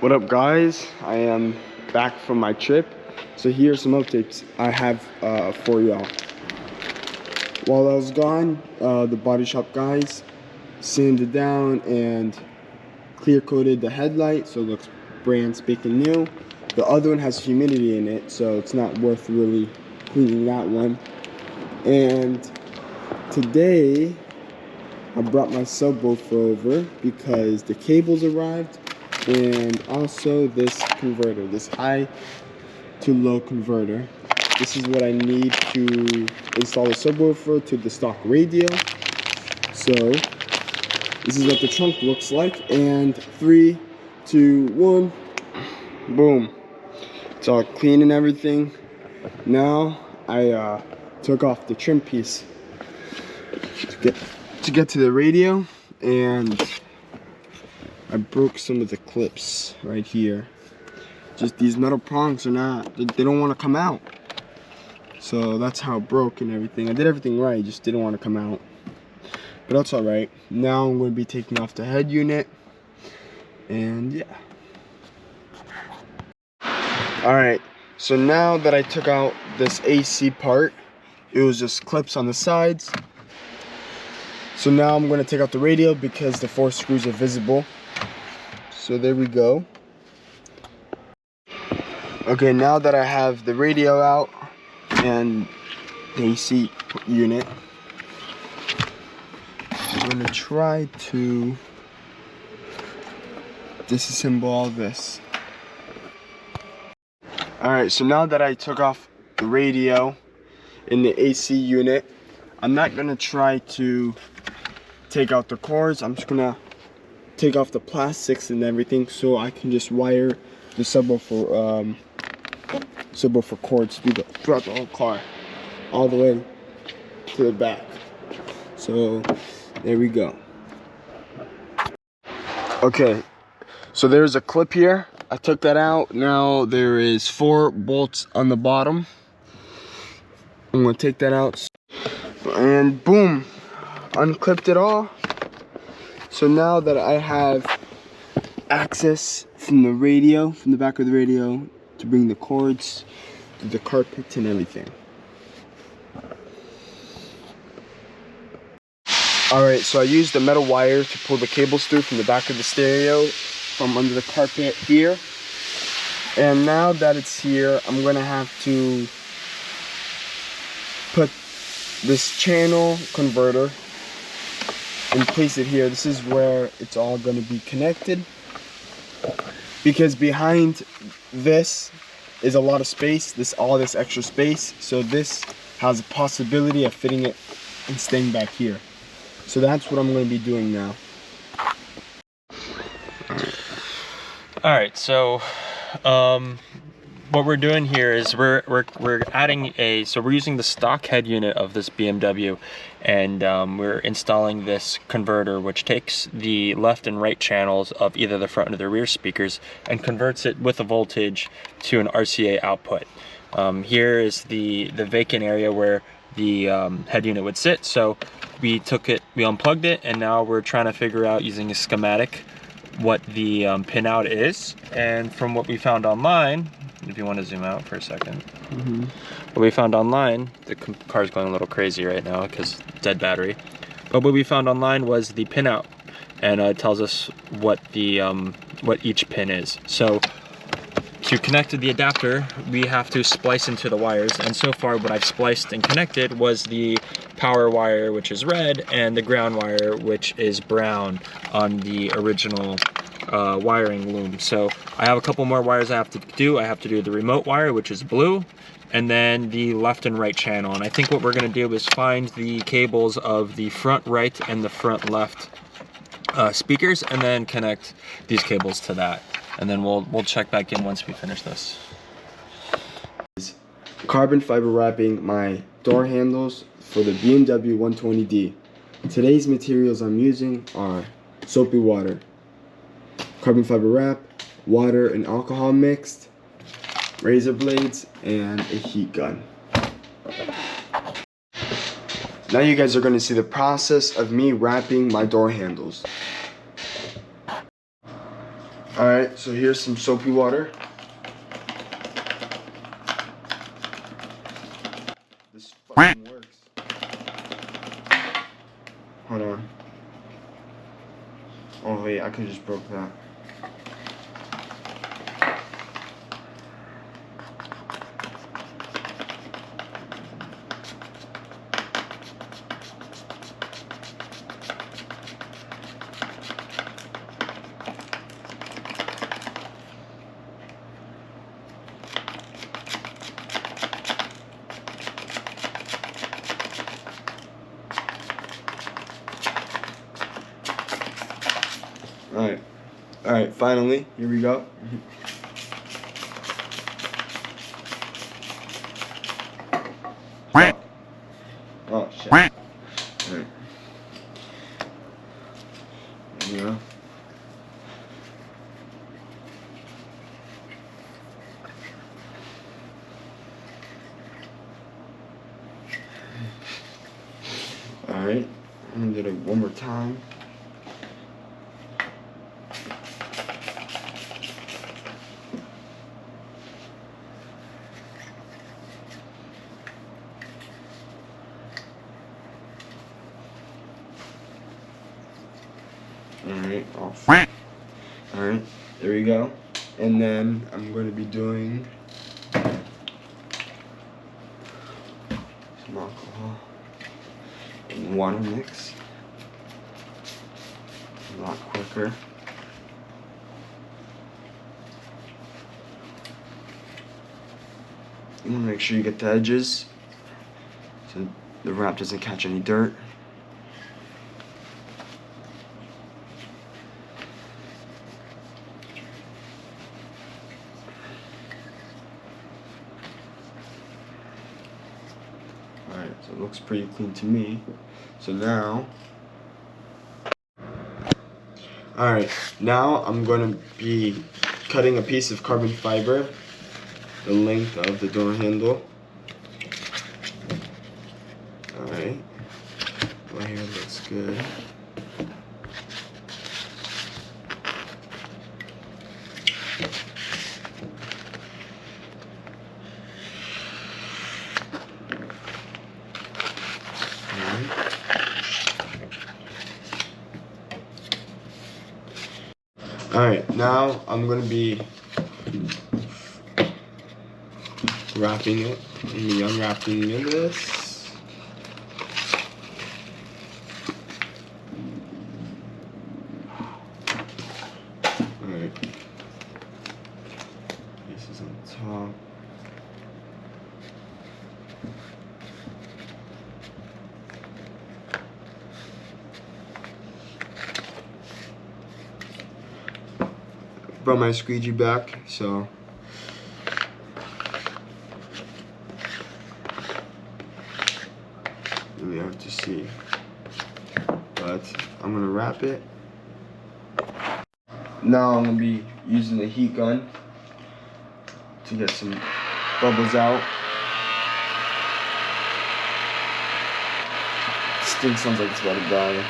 What up, guys? I am back from my trip. So here's some updates I have for y'all. While I was gone, the body shop guys sanded down and clear coated the headlight so it looks brand spanking new. The other one has humidity in it, so it's not worth really cleaning that one. And today I brought my subwoofer over because the cables arrived, and also this converter, this high to low converter. This is what I need to install the subwoofer to the stock radio. So this is what the trunk looks like, and 3, 2, 1, boom. It's all clean and everything. Now I took off the trim piece to get to the radio, and I broke some of the clips right here. Just these metal prongs they don't want to come out. So that's how it broke and everything. I did everything right, just didn't want to come out. But that's alright. Now I'm going to be taking off the head unit. And yeah. Alright, so now that I took out this AC part, it was just clips on the sides. So now I'm going to take out the radio because the 4 screws are visible. So there we go. Okay, now that I have the radio out and the AC unit, I'm going to try to disassemble all this. Alright, so now that I took off the radio in the AC unit, I'm not going to try to take out the cords. I'm just going to take off the plastics and everything so I can just wire the subwoofer cords throughout the whole car, all the way to the back. So there we go. Okay, so there's a clip here. I took that out. Now there is 4 bolts on the bottom. I'm gonna take that out, and boom, unclipped it all. So now that I have access from the radio, from the back of the radio, to bring the cords to the carpet and everything. Alright, so I used the metal wire to pull the cables through from the back of the stereo from under the carpet here. And now that it's here, I'm going to have to put this channel converter and place it here. This is where it's all going to be connected, because behind this is a lot of space, all this extra space, so this has a possibility of fitting it and staying back here. So that's what I'm going to be doing now. Alright, so what we're doing here is we're adding we're using the stock head unit of this BMW, and we're installing this converter which takes the left and right channels of either the front or the rear speakers and converts it with a voltage to an RCA output. Here is the vacant area where the head unit would sit. So we unplugged it, and now we're trying to figure out using a schematic what the pinout is. And from what we found online, if you want to zoom out for a second, what we found online, the car's going a little crazy right now because dead battery, but what we found online was the pinout, and it tells us what the what each pin is. So to connect to the adapter, we have to splice into the wires, and so far what I've spliced and connected was the power wire, which is red, and the ground wire, which is brown on the original wiring loom. So I have a couple more wires I have to do. I have to do the remote wire, which is blue, and then the left and right channel. And I think what we're going to do is find the cables of the front right and the front left speakers, and then connect these cables to that. And then we'll check back in once we finish this. Carbon fiber wrapping my door handles for the BMW 120D. Today's materials I'm using are soapy water, carbon fiber wrap, water and alcohol mixed, razor blades, and a heat gun. Now you guys are going to see the process of me wrapping my door handles. Alright, so here's some soapy water. This fucking works. Hold on. Oh wait, I could've just broke that. Alright, finally, here we go. Oh shit. Alright. There we go. Alright, I'm gonna do it one more time. Alright, off. Alright, there we go. And then I'm going to be doing some alcohol and water mix. A lot quicker. You want to make sure you get the edges so the wrap doesn't catch any dirt. Alright, so it looks pretty clean to me. So now, alright, now I'm going to be cutting a piece of carbon fiber the length of the door handle. Alright, right here looks good. Alright, now I'm going to be wrapping it. I'm going to be unwrapping this. Alright. This is on top. Brought my squeegee back, so really hard to see, but I'm gonna wrap it. Now I'm gonna be using the heat gun to get some bubbles out. This thing sounds like it's about to die.